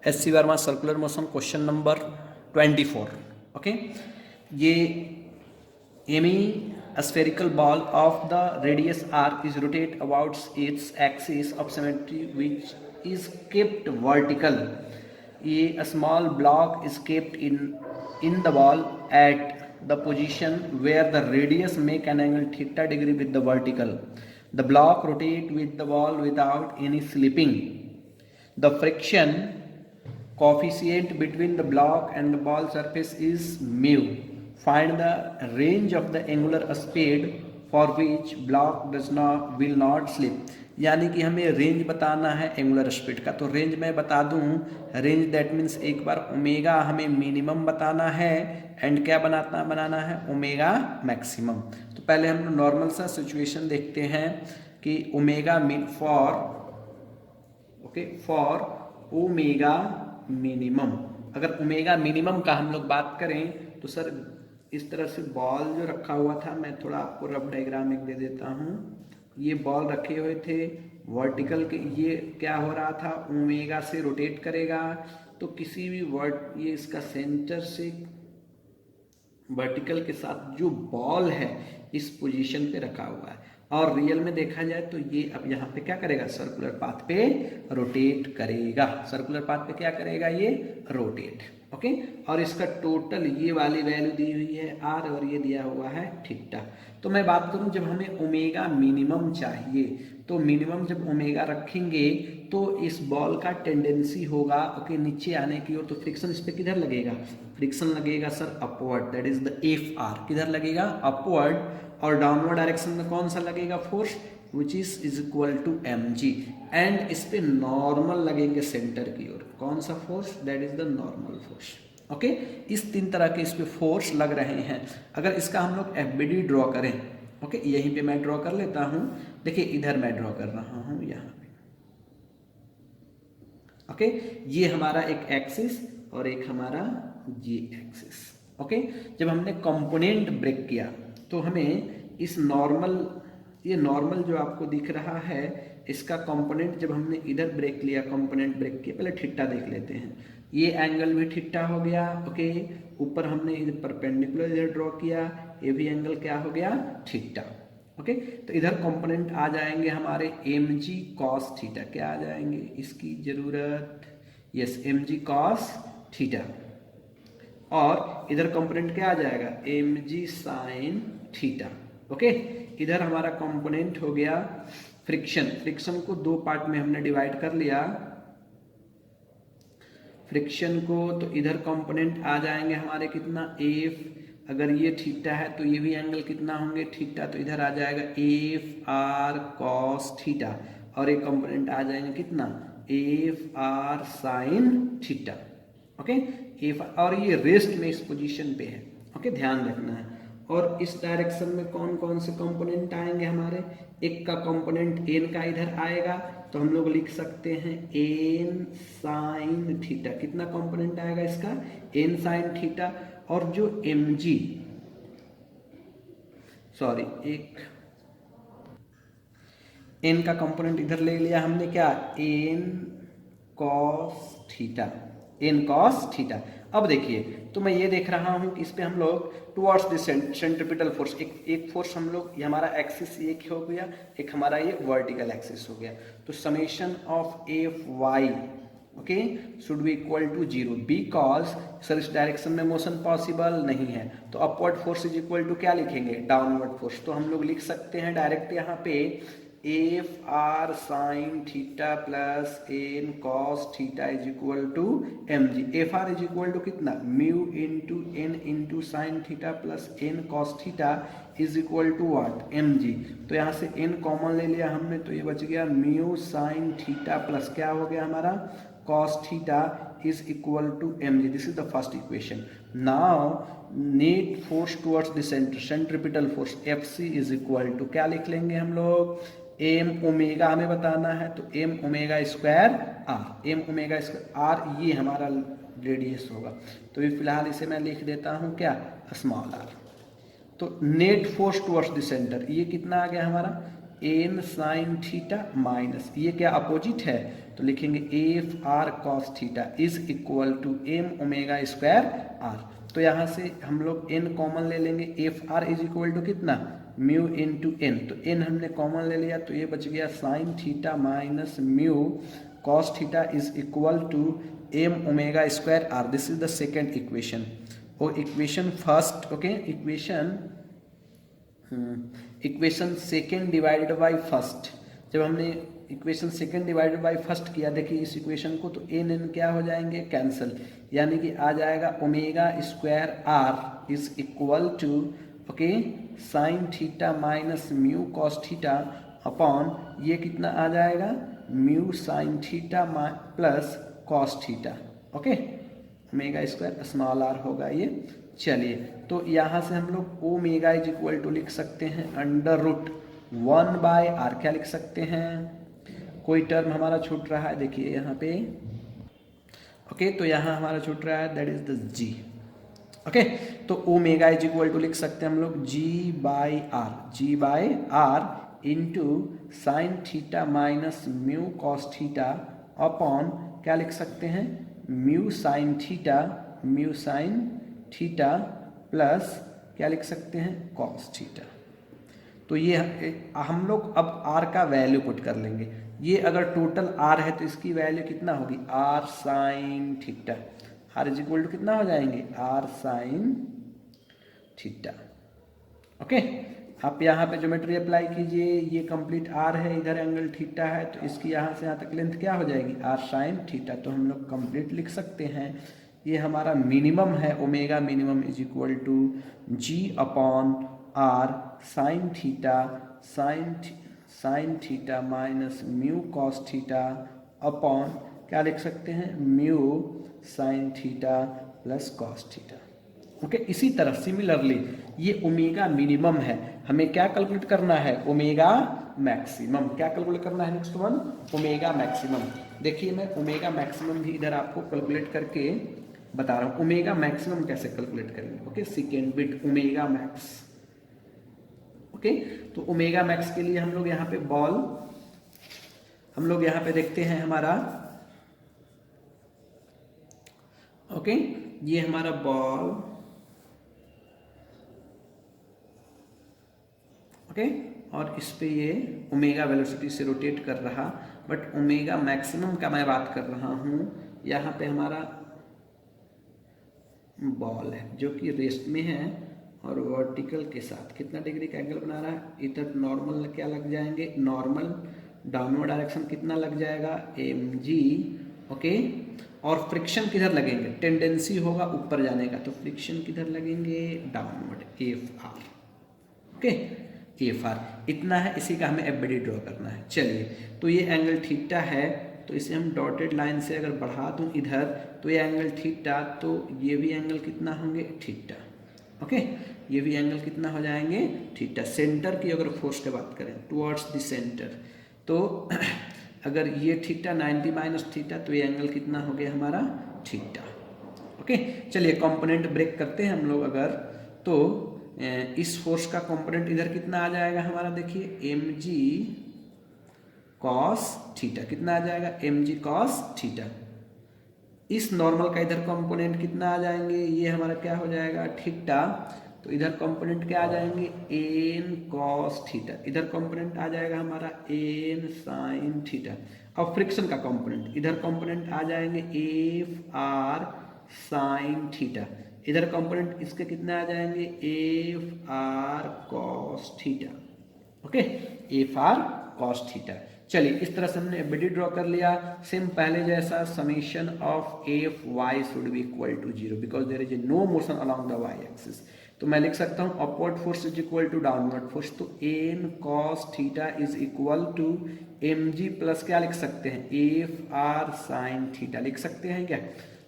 SC. Verma circular motion question number 24. Okay, ये Amy spherical ball of the radius r is rotate about its axis of symmetry which is kept vertical. A small block is kept in the ball at the position where the radius make an angle theta degree with the vertical. The block rotate with the ball without any slipping. The friction coefficient between the block and the ball surface is mu. Find the range of the angular speed for which block will not slip. यानी कि हमें range बताना है angular speed का। तो range मैं बता दूं, रेंज दैट मीन्स एक बार ओमेगा हमें मिनिमम बताना है एंड क्या बनाना है ओमेगा मैक्सिमम। तो पहले हम नॉर्मल सा सिचुएशन देखते हैं कि omega mean for omega minimum. अगर ओमेगा मिनिमम का हम लोग बात करें तो सर इस तरह से बॉल जो रखा हुआ था, मैं थोड़ा आपको रफ डायग्राम एक दे देता हूँ। ये बॉल रखे हुए थे वर्टिकल के, ये क्या हो रहा था ओमेगा से रोटेट करेगा। तो किसी भी ये इसका सेंटर से वर्टिकल के साथ जो बॉल है इस पोजीशन पे रखा हुआ है, और रियल में देखा जाए तो ये अब यहाँ पे क्या करेगा, सर्कुलर पाथ पे रोटेट करेगा। सर्कुलर पाथ पे क्या करेगा, ये रोटेट। ओके, और इसका टोटल ये वाली वैल्यू दी हुई है आर और ये दिया हुआ है थीटा। तो मैं बात करूं जब हमें ओमेगा मिनिमम चाहिए तो मिनिमम जब ओमेगा रखेंगे तो इस बॉल का टेंडेंसी होगा ओके नीचे आने की ओर। तो फ्रिक्शन इस पे किधर लगेगा, फ्रिक्शन लगेगा sir upward, that is the F R. किधर लगेगा, अपवर्ड। और डाउनवर्ड डायरेक्शन में कौन सा लगेगा force, which is equal to mg। And इस पे नॉर्मल लगेंगे सेंटर की ओर। कौन सा force, that is the normal force. Okay, इस तीन तरह के इस पे फोर्स लग रहे हैं। अगर इसका हम लोग FBD ड्रॉ करें, ओके यहीं पे मैं ड्रॉ कर लेता हूं। देखिए इधर मैं ड्रॉ कर रहा हूं यहाँ पे। ओके, ये हमारा एक एक्सिस और एक हमारा ये एक्सिस। ओके, जब हमने कंपोनेंट ब्रेक किया तो हमें इस नॉर्मल, ये नॉर्मल जो आपको दिख रहा है इसका कंपोनेंट जब हमने इधर ब्रेक लिया, कंपोनेंट ब्रेक किया, पहले थीटा देख लेते हैं। ये एंगल भी थीटा हो गया। ओके, ऊपर हमने इधर परपेंडिकुलर इधर ड्रॉ किया, ये भी एंगल क्या हो गया, थीटा। ओके, तो इधर कंपोनेंट आ जाएंगे हमारे mg cos थीटा। क्या आ जाएंगे, इसकी जरूरत, यस mg cos थीटा। और इधर कंपोनेंट क्या आ जाएगा, mg sin थीटा। ओके, इधर हमारा कंपोनेंट हो गया फ्रिक्शन। फ्रिक्शन को दो पार्ट में हमने डिवाइड कर लिया फ्रिक्शन को। तो इधर कंपोनेंट आ जाएंगे हमारे कितना, एफ। अगर ये थीटा है तो ये भी एंगल कितना होंगे, थीटा। तो इधर आ जाएगा एफ आर कॉस थीटा। और एक कंपोनेंट आ जाएंगे कितना, F R sine theta. Okay, F, और ये रेस्ट में इस पोजीशन पे है। ओके, ध्यान रखना है। और इस डायरेक्शन में कौन कौन से कंपोनेंट आएंगे हमारे, एक का कंपोनेंट एन का इधर आएगा तो हम लोग लिख सकते हैं एन साइन थीटा। कितना कंपोनेंट आएगा इसका, एन साइन थीटा। और जो mg, सॉरी, एक n का कंपोनेंट इधर ले लिया हमने, क्या, n cos theta, n cos theta. अब देखिए, तो मैं ये देख रहा हूं कि इस पे हम लोग टुवर्ड्स द सेंट्रीपिटल फोर्स, एक फोर्स हम लोग, ये हमारा एक्सिस एक हो गया, एक हमारा ये वर्टिकल एक्सिस हो गया। तो summation of F Y okay should be equal to 0 because sir इस डायरेक्शन में मोशन पॉसिबल नहीं है। तो upward force is equal to क्या लिखेंगे, डाउनवर्ड फोर्स। तो हम लोग लिख सकते हैं डायरेक्ट यहाँ पे F R sine theta plus N cos theta is equal to mg। F R is equal to कितना, mu into N into sine theta plus N cos theta is equal to what, mg। तो यहाँ से n common ले लिया हमने तो ये बच गया म्यू साइन थीटा प्लस क्या हो गया हमारा cos theta is equal to mg. This is the first equation. Now net force towards the center, centripetal force Fc is equal to क्या लिख लेंगे हम लोग, m ओमेगा हमें बताना है तो m omega square r, m omega square r ये हमारा रेडियस होगा। तो ये फिलहाल इसे मैं लिख देता हूँ क्या, स्मॉल r। तो net force towards the centre ये कितना आ गया हमारा, एन साइन थीटा माइनस, ये क्या अपोजिट है तो लिखेंगे F R cos theta is equal to M omega square R. तो यहाँ से हम लोग एन कॉमन ले लेंगे, F R is equal to कितना म्यू इन टू एन, तो एन हमने कॉमन ले लिया तो ये बच गया sine theta minus mu cos theta is equal to M omega square R. This is the second equation. और equation first, okay, equation second divided by first, जब हमने equation second divided by first किया, देखिए इस equation को, तो N N क्या हो जाएंगे कैंसिल, यानी कि आ जाएगा omega square r is equal to okay sine theta minus mu cos theta upon ये कितना आ जाएगा mu sine theta plus cos theta, okay, omega square small r होगा ये। चलिए तो यहाँ से हम लोग ओमेगा इज इक्वल टू लिख सकते हैं अंडर रूट 1/r, क्या लिख सकते हैं, कोई टर्म हमारा छूट रहा है, देखिए यहाँ पे, ओके, तो यहाँ हमारा छूट रहा है that is the G, okay, तो ओमेगा इज इक्वल टू लिख सकते हैं हम लोग G by R into sine theta minus mu cos theta upon क्या लिख सकते हैं म्यू साइन थीटा प्लस क्या लिख सकते हैं कॉस थीटा। तो ये हम लोग अब r का वैल्यू पुट कर लेंगे, ये अगर टोटल r है तो इसकी वैल्यू कितना होगी r sine theta, r is equal to कितना हो जाएंगे r साइन थीटा, ओके। आप यहाँ पे ज्योमेट्री अप्लाई कीजिए, ये कंप्लीट r है, इधर एंगल थीटा है, तो इसकी यहाँ से यहाँ तक लेंथ क्या हो जाएगी r साइन थीटा, तो हम लोग कंप्लीट लिख सकते हैं, ये हमारा मिनिमम है, omega minimum is equal to g upon r sine theta minus mu cos theta upon क्या लिख सकते हैं mu sine theta plus cos theta, okay. इसी तरह सिमिलरली ये ओमेगा मिनिमम है, हमें क्या कैलकुलेट करना है ओमेगा मैक्सिमम, क्या कैलकुलेट करना है नेक्स्ट वन ओमेगा मैक्सिमम। देखिए मैं ओमेगा मैक्सिमम भी इधर आपको कैलकुलेट करके बता रहा हूँ, ओमेगा मैक्सिमम कैसे कैलकुलेट करेंगे, okay, second bit omega max, okay. तो ओमेगा मैक्स के लिए हम लोग यहाँ पे बॉल, हम लोग यहाँ पे देखते हैं हमारा, ओके, ये हमारा बॉल, ओके, और इस पे ये ओमेगा वेलोसिटी से रोटेट कर रहा, बट ओमेगा मैक्सिमम का मैं बात कर रहा हूँ, यहाँ पे हमारा बॉल है जो कि रेस्ट में है और वर्टिकल के साथ कितना डिग्री का एंगल बना रहा है, इधर नॉर्मल क्या लग जाएंगे, नॉर्मल डाउनवर्ड डायरेक्शन कितना लग जाएगा mg, ओके, और फ्रिक्शन किधर लगेंगे, टेंडेंसी होगा ऊपर जाने का, तो फ्रिक्शन किधर लगेंगे डाउनवर्ड Fr, ओके, Fr इतना है, इसी का हमें एफबीडी ड्रॉ करना है। चलिए तो ये एंगल थीटा है, तो इसे हम डॉटेड लाइन से अगर बढ़ा दूं इधर, तो ये एंगल थीटा, तो ये भी एंगल कितना होंगे थीटा, ओके, ये भी एंगल कितना हो जाएंगे थीटा। सेंटर की अगर फोर्स की बात करें टुवर्ड्स द सेंटर, तो अगर ये थीटा 90 माइनस थीटा, तो ये एंगल कितना हो गया हमारा थीटा, ओके। चलिए कंपोनेंट ब्रेक करते हैं हम लोग अगर, तो इस फोर्स का कंपोनेंट इधर कितना आ जाएगा हमारा, देखिए mg cos थीटा, कितना आ जाएगा mg cos थीटा। इस नॉर्मल का इधर कंपोनेंट कितना आ जाएंगे, ये हमारा क्या हो जाएगा थीटा, तो इधर कंपोनेंट क्या आ जाएंगे n cos थीटा, इधर कंपोनेंट आ जाएगा हमारा n sin थीटा। अब फ्रिक्शन का कंपोनेंट, इधर कंपोनेंट आ जाएंगे Fr sin थीटा, इधर कंपोनेंट इसके कितने आ जाएंगे Fr cos theta, okay, Fr cos theta. चलिए इस तरह से हमने एफबीडी ड्रॉ कर लिया, सेम पहले जैसा, summation of F Y should be equal to 0 because there is no motion along the Y axis. तो मैं लिख सकता हूँ upward force is equal to downward force, तो N cos theta is equal to M G plus क्या लिख सकते हैं एफ आर साइन थीटा लिख सकते हैं क्या।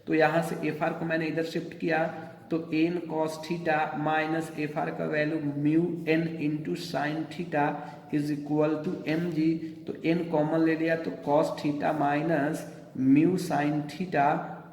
तो यहाँ से एफ आर को मैंने इधर शिफ्ट किया, तो N cos theta minus F R का value mu N into sine theta is equal to M G, तो एन कॉमन ले लिया, तो cos theta minus mu sine theta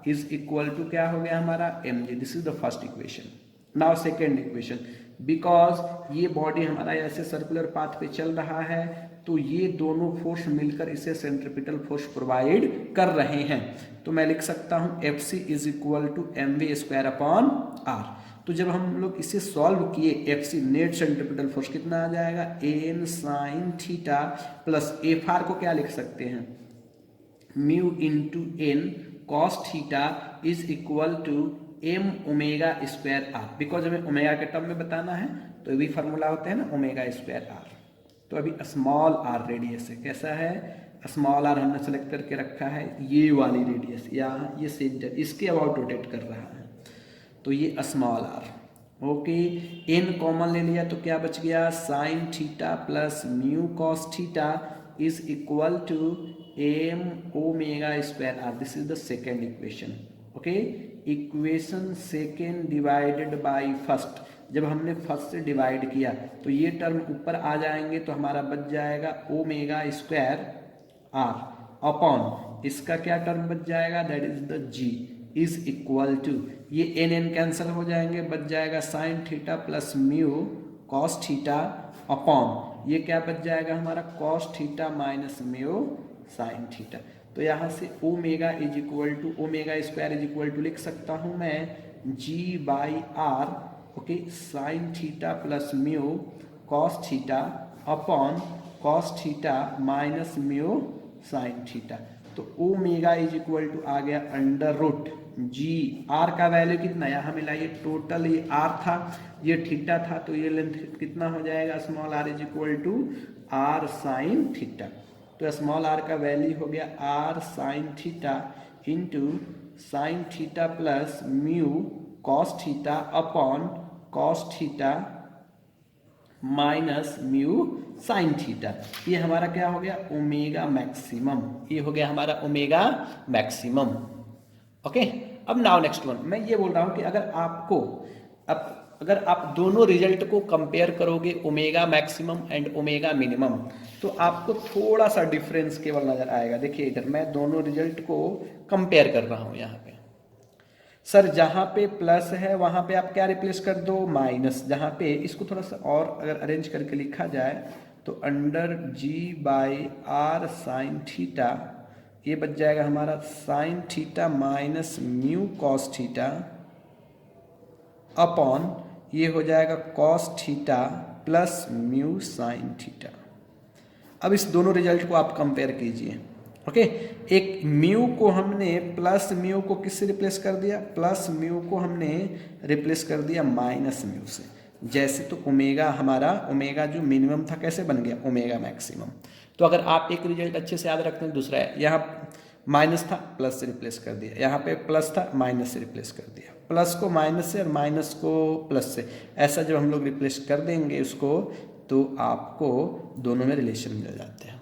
is equal to क्या हो गया हमारा M G. This is the first equation. Now second equation, because ये body हमारा ऐसे सर्कुलर पाथ पे चल रहा है, तो ये दोनों फोर्स मिलकर इसे सेंट्रीपिटल फोर्स प्रोवाइड कर रहे हैं। तो मैं लिख सकता हूँ Fc is equal to mv² upon r। तो जब हम लोग इसे सॉल्व किए, Fc नेट सेंट्रीपिटल फोर्स कितना आ जाएगा, n sine theta plus Fr को क्या लिख सकते हैं, mu into n cos theta is equal to m omega square r। Because हमें ओमेगा के टर्म में बताना है, तो ये भी फार्मूला होता है ना, ओमेगा स्क्वायर r। तो अभी स्मॉल r रेडियस है, कैसा है, स्मॉल r हमने सेलेक्ट करके रखा है, ये वाली रेडियस, यहाँ ये सेंटर इसके अबाउट रोटेट कर रहा है, तो ये small r। Okay, n common ले लिया तो क्या बच गया, sine theta plus mu cos theta is equal to m omega square r। This is the second equation. Okay, equation second divided by first. जब हमने फर्स्ट से डिवाइड किया तो ये टर्म ऊपर आ जाएंगे, तो हमारा बच जाएगा ओमेगा स्क्वायर r अपॉन इसका क्या टर्म बच जाएगा, that is the g is equal to, ये n कैंसिल हो जाएंगे, बच जाएगा sine theta plus mu cos theta upon ये क्या बच जाएगा हमारा, cos theta minus mu sine theta. तो यहाँ से omega is equal to, omega square is equal to लिख सकता हूँ मैं g by r, okay, sine theta plus mu cos theta upon cos theta minus mu sine theta. तो omega is equal to आ गया under root ji, are का value कितना, यहाँ मिलाइए, total ये आर था, ये थीटा था, तो ये लेंथ कितना हो जाएगा, small r is equal to r sine theta. तो स्मॉल आर का वैल्यू हो गया r sine theta into sine theta plus mu cos theta upon cos theta minus mu sine theta. ये हमारा क्या हो गया, ओमेगा मैक्सिमम, ये हो गया हमारा ओमेगा मैक्सिमम। ओके, अब नाउ नेक्स्ट वन, मैं ये बोल रहा हूँ कि अगर आप दोनों रिजल्ट को कंपेयर करोगे, omega maximum and omega minimum, तो आपको थोड़ा सा डिफरेंस केवल नजर आएगा। देखिए इधर मैं दोनों रिजल्ट को कंपेयर कर रहा हूँ। यहाँ पे सर जहाँ पे प्लस है वहाँ पे आप क्या रिप्लेस कर दो, माइनस। जहाँ पे इसको थोड़ा सा और अगर अरेंज करके लिखा जाए तो under g by r sine theta, ये बच जाएगा हमारा sine theta minus mu cos theta upon ये हो जाएगा cos theta plus mu sine theta. अब इस दोनों रिजल्ट को आप कंपेयर कीजिए। ओके, एक म्यू को हमने प्लस म्यू को किससे रिप्लेस कर दिया, प्लस म्यू को हमने रिप्लेस कर दिया माइनस म्यू से। जैसे तो ओमेगा हमारा, ओमेगा जो मिनिमम था कैसे बन गया, ओमेगा मैक्सिमम। तो अगर आप एक रिजल्ट अच्छे से याद रखते हैं, दूसरा है यहाँ माइनस था प्लस से रिप्लेस कर दिया, यहाँ पे प्लस था माइनस से रिप्लेस कर दिया, प्लस को माइनस से और माइनस को प्लस से, ऐसा जब हम लोग रिप्लेस कर देंगे उसको, तो आपको दोनों में रिलेशन मिल जाते हैं।